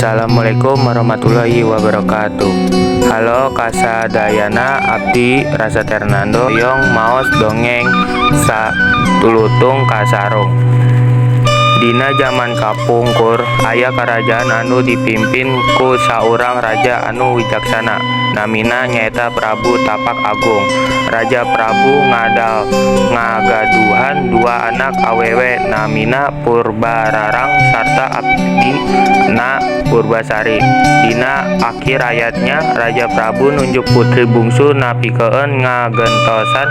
Assalamualaikum warahmatullahi wabarakatuh. Halo kasadayana, abdi Rasa Ternando Yong maos dongeng Satulutung Kasarung. Dina zaman kapungkur aya kerajaan anu dipimpin ku saurang raja anu wicaksana, namina nyaeta Prabu Tapak Agung. Raja Prabu ngagaduhan dua anak awewe, namina Purbararang sarta abdi na Purbasari. Dina akhir ayatnya Raja Prabu nunjuk putri bungsu napikeun ngagentosan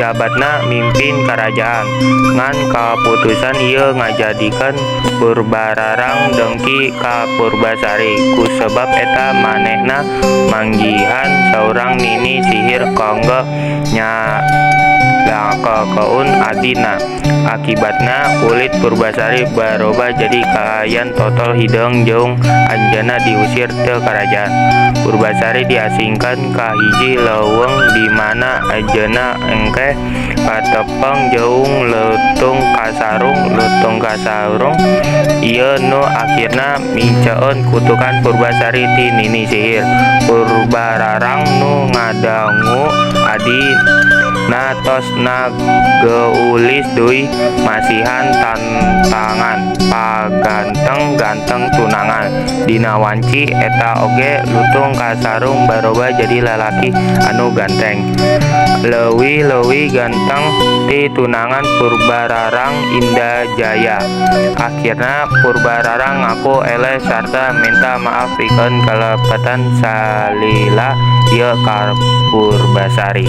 jabatna mimpin kerajaan. Ngan kaputusan ieu ngajadikeun Purbararang dengki ka Purbasari, kusebab eta manehna manggihan saurang nini sihir kanggo nyalakeun adina. Akibatna kulit Purbasari barobah jadi kalayan totol hideung jeung anjeunna diusir teu kerajaan. Purbasari diasingkan ka hiji leuweung di mana anjeunna engke katepeng jeung leutung kasarung ieu nu akhirna minceun kutukan Purbasari ti nini sihir. Purbararang nu ngadangu adina tos nageulis deui masihan tantangan paganteng-ganteng tunangan. Dina wanci eta oge lutung kasarung barobah jadi lalaki anu ganteng, leuwih-leuwih ganteng ti tunangan Purbararang Indajaya. Akhirna Purbararang ngaku eleh sarta minta maaf pikeun kalepatan salila ieu ka Purbasari.